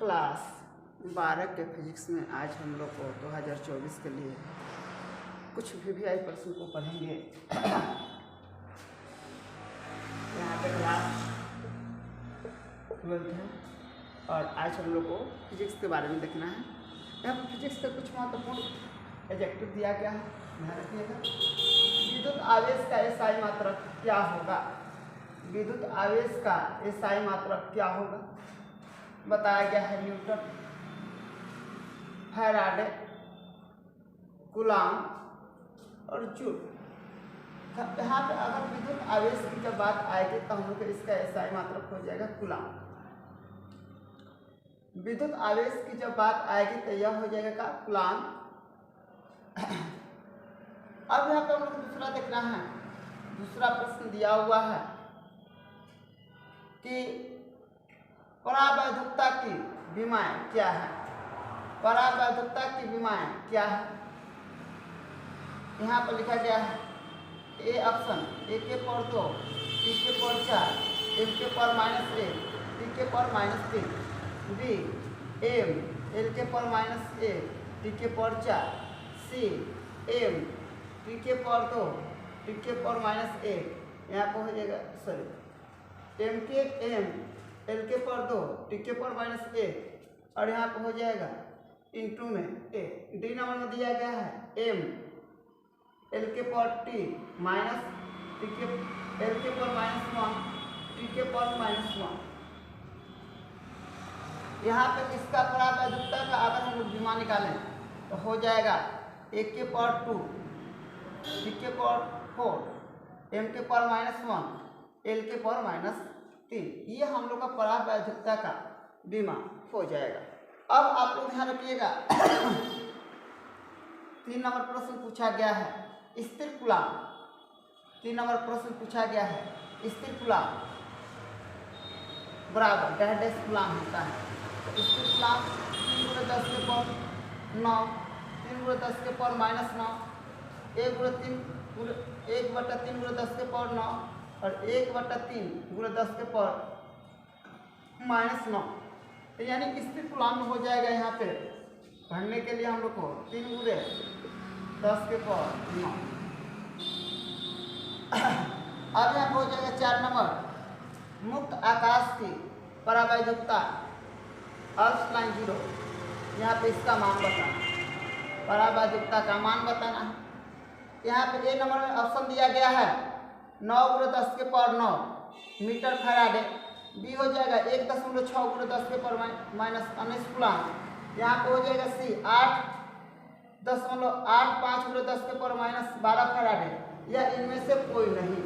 Class 12 के physics में आज हम लोग को 2024 के लिए कुछ वीवीआई प्रश्न को पढ़ेंगे। यहाँ पे क्लास 12 है और आज हम लोग को फिजिक्स के बारे में देखना है। यहाँ पर फिजिक्स का कुछ महत्वपूर्ण एडजेक्टिव दिया गया है, ध्यान रखिएगा। विद्युत आवेश का एसआई मात्रक क्या होगा? विद्युत आवेश का एसआई मात्रक क्या होगा बताया गया है। न्यूटन, फैराडे, कूलाम और जूल। यहाँ पे अगर विद्युत आवेश की जब बात आएगी तो हम लोग को इसका एसआई मात्रक हो जाएगा कूलाम। विद्युत आवेश की जब बात आएगी तो यह हो जाएगा कूलाम। अब यहाँ पे हम लोग को दूसरा देखना है। दूसरा प्रश्न दिया हुआ है कि परावैद्युतता की विमाएं क्या है? परावैद्युतता की विमाएं क्या है? यहाँ पर लिखा गया है ए ऑप्शन ए के पावर 2, टी के पावर 4, एम के पावर -1, टी के पावर -3, बी एम एल के पावर -1, टी के पावर 4, सी एम टी के पावर 2, टी के पावर -1। यहाँ पर हो जाएगा एम के एम एल के पावर 2, टी के पावर -1 और यहाँ पर हो जाएगा इंटू में ए। डी नंबर में दिया गया है एम एल के पावर टी माइनस टी के एल के पावर -1, टी के पावर -1। यहाँ पे इसका परावैद्युतता का अगर हम लोग विमा निकालें तो हो जाएगा ए के पावर 2, टी के पावर 4, एम के पावर -1, एल के पावर -3। ये हम लोग का परावैद्युतता का विमा हो जाएगा। अब आप लोग ध्यान रखिएगा 3 नंबर प्रश्न पूछा गया है स्थिर कूलाम। 3 नंबर प्रश्न पूछा गया है स्थिर कूलाम बराबर डैश कूलाम होता है। तो स्थिर कूलाम 3 × 10 के पावर 9, 3 × 10 के पावर -9, 1/3 × 10 के पावर 9 और 1/3 × 10 के पावर -9। तो यानी स्थिर कूलाम हो जाएगा। यहाँ पे पढ़ने के लिए हम लोग को 3 × 10 के पावर 9। अब यहाँ हो जाएगा 4 नंबर मुक्त आकाश की परावैद्युतता अल्पलाइन 0। यहाँ पे इसका मान बताना, परावैद्युतता का मान बताना है। यहाँ पे ए नंबर में ऑप्शन दिया गया है 9 × 10 के पावर 9 मीटर फैराडे। बी हो जाएगा 1.6 × 10 के पावर -19 कूलाम। यहाँ पे हो जाएगा सी 8.85 × 10 के पावर -12 फैराडे। या इनमें से कोई नहीं।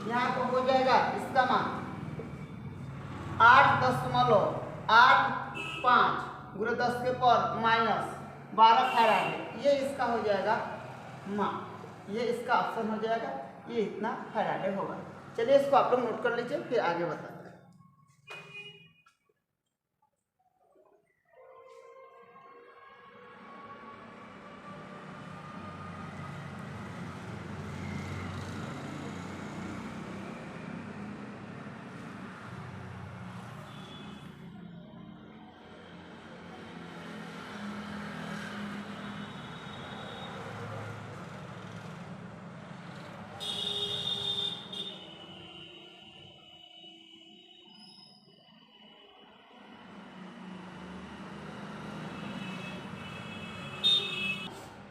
यहाँ पे हो जाएगा इसका मान 8.85 × 10 के पावर -12 फैराडे। ये इसका हो जाएगा मान, ये इसका ऑप्शन हो जाएगा। ये इतना फैराडे होगा। चलिए इसको आप लोग नोट कर लीजिए, फिर आगे बताते हैं।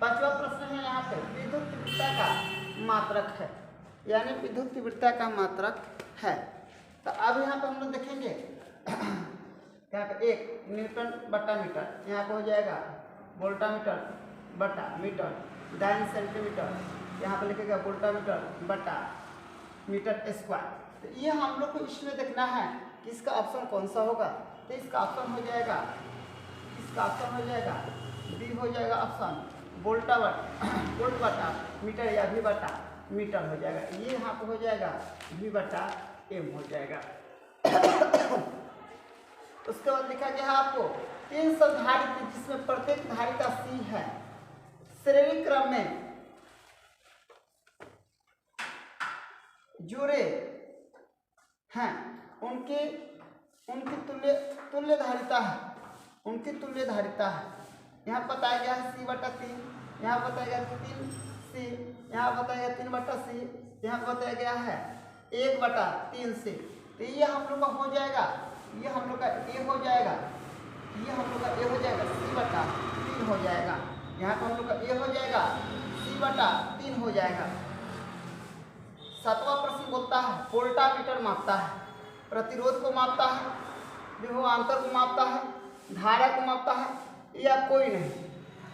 पांचवा प्रश्न है यहाँ पे विद्युत तीव्रता का मात्रक है, यानी विद्युत तीव्रता का मात्रक है। तो अब यहाँ पे हम लोग देखेंगे यहाँ पे 1 न्यूटन बटा मीटर। यहाँ पे हो जाएगा वोल्टामीटर बटा मीटर डाइन सेंटीमीटर। यहाँ पे लिखेगा वोल्टामीटर बटा मीटर स्क्वायर। तो ये हम लोग को इसमें देखना है कि इसका ऑप्शन कौन सा होगा। तो इसका ऑप्शन हो जाएगा डी हो जाएगा ऑप्शन वोल्ट बटा मीटर या वी बटा मीटर हो जाएगा। ये यहाँ पे हो जाएगा वी बटा एम हो जाएगा। उसके बाद लिखा गया है आपको 3 संधारित्र जिसमें प्रत्येक धारिता सी है, श्रेणी क्रम में जुड़े हैं, उनकी तुल्य धारिता है। उनकी तुल्य धारिता है। यहाँ बताया गया है C/3, यहाँ बताया गया 3C, यहाँ बताया गया 3/C, यहाँ बताया गया है 1/3C। तो ये हम लोग का हो जाएगा, ये हम लोग का A हो जाएगा, ये हम लोग का A हो जाएगा, C/3 हो जाएगा। यहाँ पर हम लोग का A हो जाएगा, C/3 हो जाएगा। 7वां प्रश्न बोलता है वोल्टामीटर मापता है, प्रतिरोध को मापता है, विभवांतर को मापता है, धारा को मापता है, या कोई नहीं।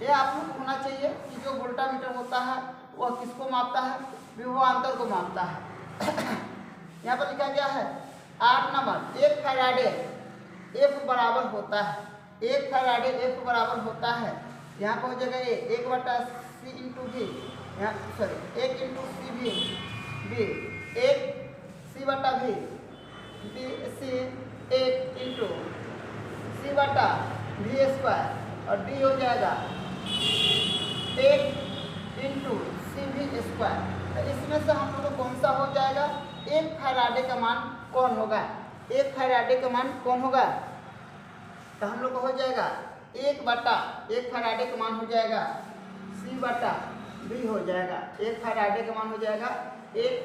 ये आप लोग को होना चाहिए कि जो वोल्टामीटर होता है वह किसको मापता है, विभवांतर को मापता है। यहाँ पर लिखा गया है 8 नंबर, 1 फैराडे F बराबर होता है, 1 फैराडे F बराबर होता है। यहाँ पर हो जाएगा ये 1/C × V, यहाँ sorry 1 × CV B, 1 C/V B C 1 × C/V² और D हो जाएगा 1 × CV²। तो इसमें से हम लोग को कौन सा हो जाएगा, 1 फैराडे का मान कौन होगा, 1 फैराडे का मान कौन होगा। तो हम लोग को हो जाएगा 1 फैराडे का मान हो जाएगा C/V हो जाएगा, 1 फैराडे का मान हो जाएगा 1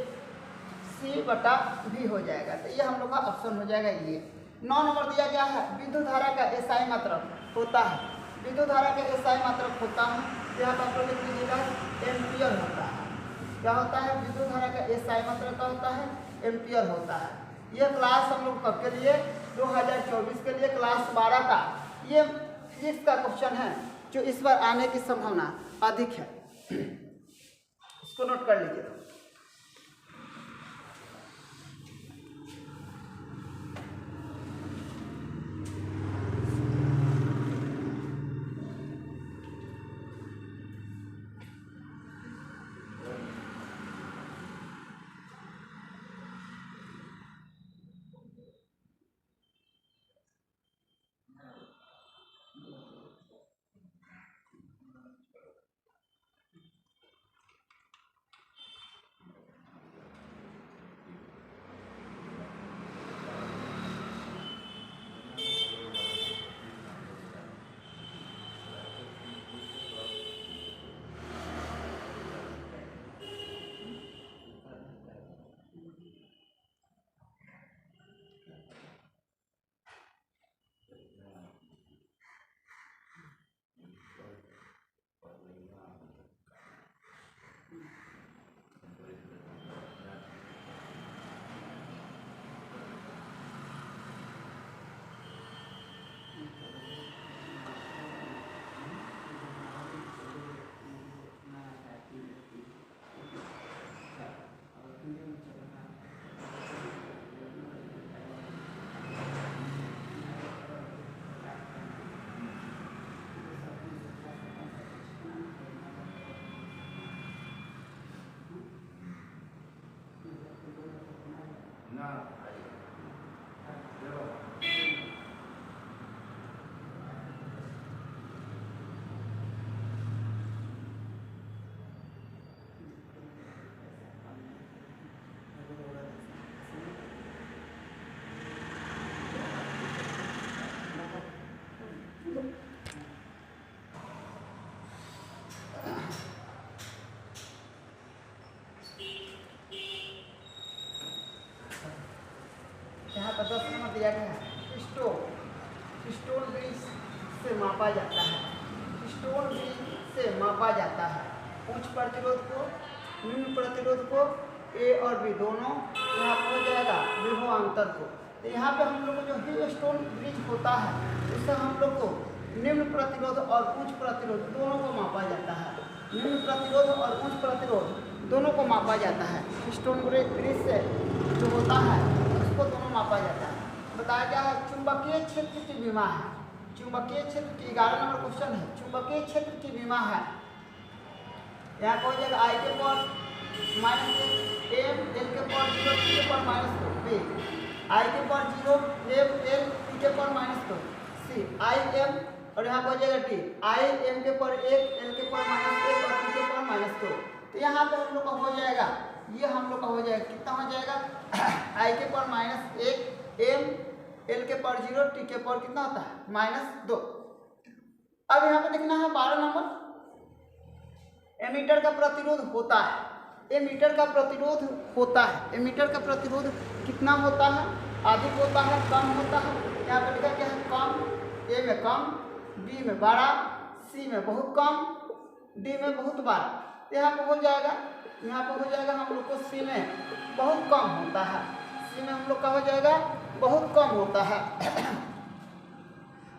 C/V हो जाएगा। तो ये हम लोग का ऑप्शन हो जाएगा। ये 9 नंबर दिया गया है विद्युत धारा का एसआई मात्रक होता है, विद्युत धारा का एसआई मात्रक होता है। यहाँ पर आप लोग लिख लीजिएगा एम्पियर होता है। क्या होता है, विद्युत धारा का एसआई मात्रक का होता है, एम्पियर होता है। ये क्लास हम लोग कब के लिए, 2024 के लिए क्लास 12 का ये फिजिक्स का क्वेश्चन है जो इस बार आने की संभावना अधिक है। इसको नोट कर लीजिए। यहाँ पर 10 नंबर दिया गया है स्टोन ब्रिज से मापा जाता है, स्टोन ब्रिज से मापा जाता है उच्च प्रतिरोध को, निम्न प्रतिरोध को, ए और बी दोनों। यहाँ पर हो जाएगा विभवांतर को। तो यहाँ पे हम लोग को जो ही स्टोन ब्रिज होता है उससे हम लोग को निम्न प्रतिरोध और उच्च प्रतिरोध दोनों को मापा जाता है, निम्न प्रतिरोध और उच्च प्रतिरोध दोनों को मापा जाता है। स्टोन ब्रिज से जो होता है उसको दोनों मापा जाता है। बताया गया है चुंबकीय क्षेत्र की विमा है, चुंबकीय क्षेत्र की 11 नंबर क्वेश्चन है, चुंबकीय क्षेत्र की विमा है। यहाँ को हो जाएगा आई के पावर -1 एम एल के पावर 0 टी के पावर -2 बी आई के पावर 0 एम एल टी के पावर -2 सी आई एम और यहाँ पर हो जाएगा टी आई एम के पावर 1 एल के पावर -1 और टी के पावर -2। तो यहाँ पे हम लोग का हो जाएगा, ये हम लोग का हो जाएगा कितना हो जाएगा आई के पावर -1 एम एल के पावर 0 टी के पावर कितना होता है -2। अब यहाँ पे देखना है 12 नंबर, एमीटर का प्रतिरोध होता है। एमीटर का प्रतिरोध होता है, एमीटर का प्रतिरोध कितना होता है? अधिक होता है, कम होता है? यहाँ पे लिखा क्या है? कम, ए में कम, बी में बड़ा, सी में बहुत कम, डी में बहुत बड़ा। यहाँ पे हो जाएगा, यहाँ पे हो जाएगा हम लोग को सी में बहुत कम होता है, सी में हम लोग का हो जाएगा बहुत कम होता है।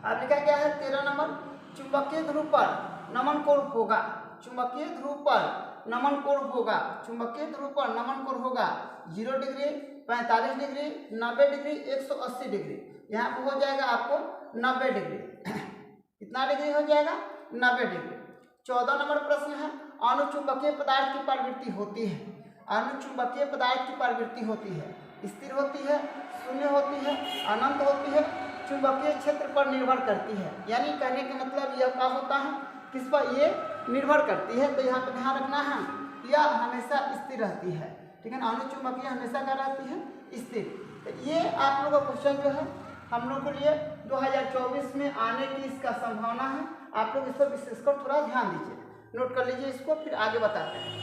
अब लिखा क्या है 13 नंबर, चुंबकीय ध्रुव पर नमन कोण होगा। चुंबकीय ध्रुव पर नमन कोण होगा, चुंबकीय ध्रुव पर नमन कोण होगा 0 डिग्री, 45 डिग्री, 90 डिग्री, 180 डिग्री। यहाँ पे हो जाएगा आपको 90 डिग्री। कितना डिग्री हो जाएगा? 90 डिग्री। 14 नंबर प्रश्न है, अनुचुंबकीय पदार्थ की प्रवृत्ति होती है। अनुचुंबकीय पदार्थ की प्रवृत्ति होती है, स्थिर होती है, शून्य होती है, अनंत होती है, चुंबकीय क्षेत्र पर निर्भर करती है। यानी कहने का मतलब यह क्या होता है, किस पर ये निर्भर करती है। तो यहाँ पे ध्यान रखना है, यह हमेशा स्थिर रहती है। ठीक है ना, अनुचुंबकीय हमेशा क्या रहती है? स्थिर। तो ये आप लोगों का क्वेश्चन जो है हम लोग के लिए 2024 में आने की इसका संभावना है। आप लोग इस पर विशेषकर थोड़ा ध्यान दीजिए, नोट कर लीजिए इसको, फिर आगे बताते हैं।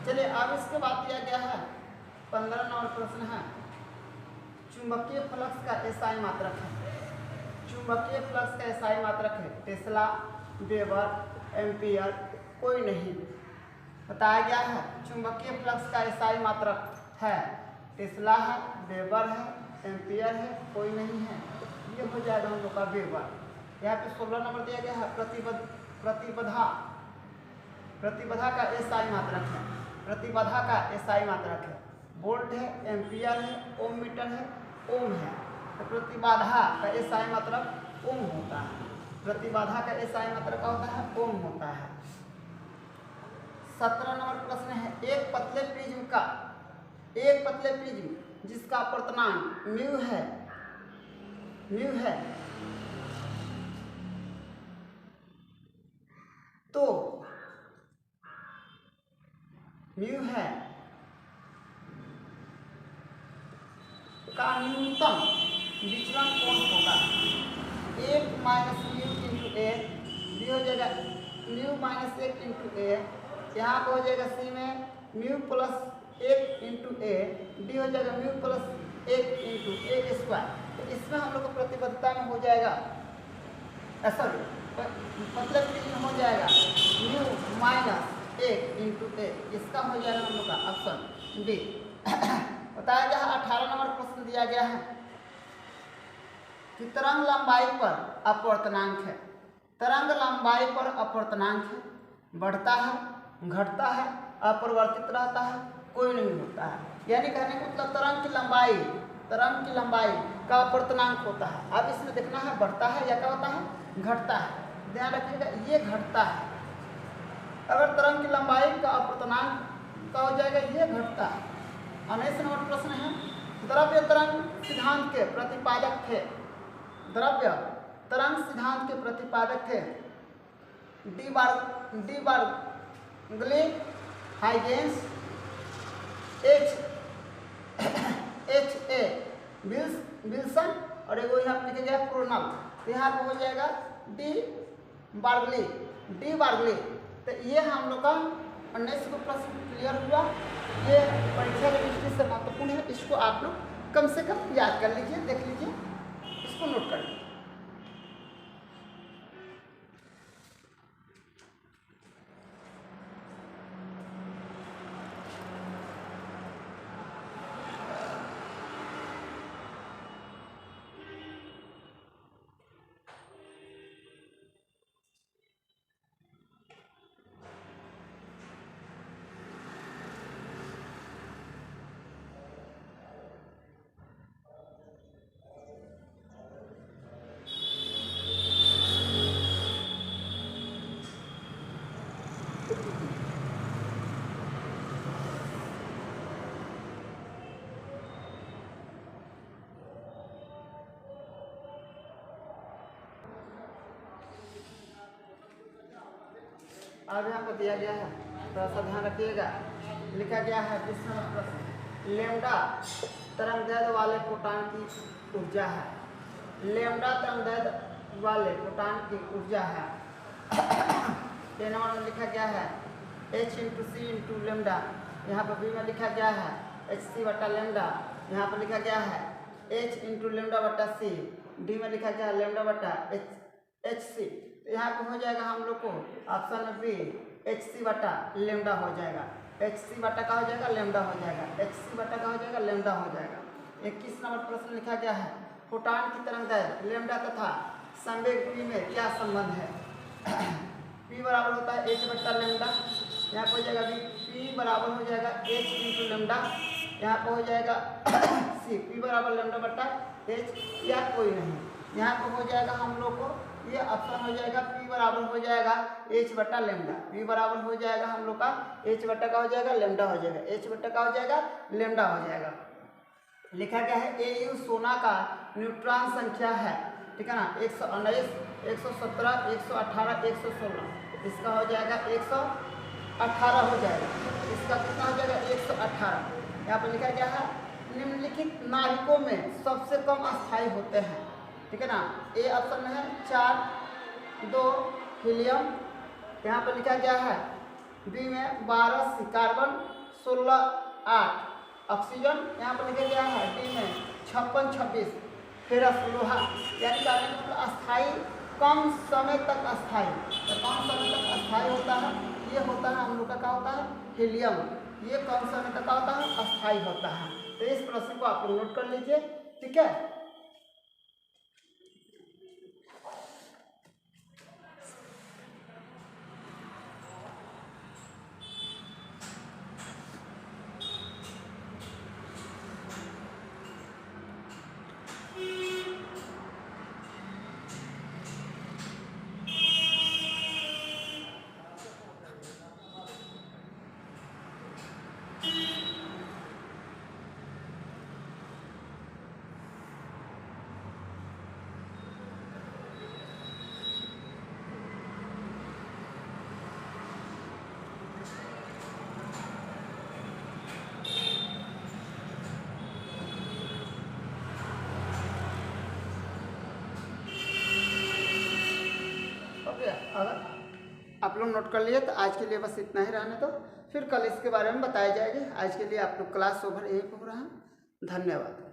चलिए अब इसके बाद दिया गया है 15 नंबर प्रश्न है, चुंबकीय फ्लक्स का एसआई मात्रक है। चुंबकीय फ्लक्स का एसआई मात्रक है टेस्ला, वेबर, एम्पियर, कोई नहीं। बताया गया है चुंबकीय फ्लक्स का एसआई मात्रक है टेस्ला है, वेबर है, एम्पियर है, कोई नहीं है। ये हो जाएगा हम लोग का वेबर। यहाँ पे 16 नंबर दिया गया है प्रतिबाधा का एसआई मात्रक है। प्रतिबाधा का एसआई मात्रक है वोल्ट है, एम्पियर है, ओम मीटर है, ओम है। तो प्रतिबाधा का एसआई मात्रक ओम होता है। प्रतिबाधा का एसआई मात्रक क्या होता है? ओम होता है। 17 नंबर प्रश्न है, एक पतले प्रिज्म जिसका अपर्तनांक म्यू है तो म्यू है का न्यूनतम विचलन कौन होगा? 1 माइनस म्यू इंटू ए, बी हो जाएगा म्यू माइनस 1 इंटू ए, यहाँ पर हो जाएगा सी में म्यू प्लस 1 इंटू ए, डी हो जाएगा म्यू प्लस 1 इंटू ए स्क्वायर। तो इसमें हम लोग को प्रतिबद्धता में हो जाएगा सॉरी मतलब कि हो जाएगा म्यू माइनस 1 इंटू ए। इसका हो जाएगा हम लोग का ऑप्शन डी। बताया गया 18 नंबर प्रश्न दिया गया है कि तरंग लंबाई पर अपवर्तनांक है। तरंग लंबाई पर अपवर्तनांक है, बढ़ता है, घटता है, अपरिवर्तित रहता है, कोई नहीं होता है। यानी कहने का मतलब तरंग की लंबाई का अपवर्तनांक होता है। अब इसमें देखना है बढ़ता है या क्या होता है? घटता है। ध्यान रखिएगा ये घटता है। अगर तरंग की लंबाई का अपवर्तनांक का हो जाएगा ये घटता है। 19 नंबर प्रश्न है, द्रव्य तरंग सिद्धांत के प्रतिपादक थे। द्रव्य तरंग सिद्धांत के प्रतिपादक थे de Broglie, Huygens, H A Wilson और एगो यहाँ पर लिखा गया क्रोनल। यहाँ पर हो जाएगा डी बार्गले। तो ये हम लोग का 19 को प्रश्न क्लियर हुआ। ये परीक्षा की दृष्टि से महत्वपूर्ण है। इसको आप लोग कम से कम याद कर लीजिए, देख लीजिए, इसको नोट कर लीजिए। अब यहाँ पर दिया गया है, थोड़ा सा ध्यान रखिएगा। लिखा गया है 20 नंबर प्रश्न, लेमडा तरंगदैर्घ्य वाले प्रोटॉन की ऊर्जा है। लेमडा तरंगदैर्घ्य वाले प्रोटॉन की ऊर्जा है। 10 नंबर में लिखा गया है h इंटू सी इंटू लेमडा। यहाँ पर बी में लिखा गया है एच सी बटा लेमडा। यहाँ पर लिखा गया है h इंटू लेमडा बटा सी। डी में लिखा गया है लेमडा बटा एच सी। तो यहाँ पर हो जाएगा हम लोग को ऑप्शन में बी एच सी बटा लेमडा हो जाएगा। एच सी बटा का हो जाएगा लेमडा हो जाएगा। एच सी बटा का हो जाएगा लेमडा हो जाएगा। 21 नंबर प्रश्न लिखा गया है प्रोटॉन की तरंगदैर्घ्य लेमडा तथा संवेग p में क्या संबंध है। p बराबर होता है h बटा लेमडा। यहाँ पर हो जाएगा p बराबर हो जाएगा h इंटू लेमडा। यहाँ पर हो जाएगा c p बराबर लेमडा बटा h या कोई नहीं। यहाँ पर हो जाएगा हम लोग को ये ऑप्शन हो जाएगा p बराबर हो जाएगा h बटा लेमडा। p बराबर हो जाएगा हम लोग का h बटा का हो जाएगा लेमडा हो जाएगा। h बटा का हो जाएगा लेमडा हो जाएगा। लिखा गया है AU सोना का न्यूट्रॉन संख्या है, ठीक है ना, 119, 117, 118, 116। इसका हो जाएगा 118 हो जाएगा। इसका कितना हो जाएगा 118। यहाँ पर लिखा गया है निम्नलिखित नाभिकों में सबसे कम अस्थायी होते हैं, ठीक है ना। ए ऑप्शन में है 4, 2 हीलियम। यहाँ पर लिखा गया है बी में 12 कार्बन, 16 8 ऑक्सीजन। यहाँ पर लिखा गया है डी में 56 26 फेरस लोहा। यानी कि अस्थायी कम समय तक अस्थायी, तो कम समय तक अस्थायी होता है ये होता है हम लोग का क्या होता है हीलियम। ये कम समय तक का होता है अस्थायी होता है। तो इस प्रश्न को आप लोग नोट कर लीजिए, ठीक है। अगर आप लोग नोट कर लिए तो आज के लिए बस इतना ही रहने दो, फिर कल इसके बारे में बताया जाएगा। आज के लिए आप लोग क्लास ओवर यहीं पर हो रहा है। धन्यवाद।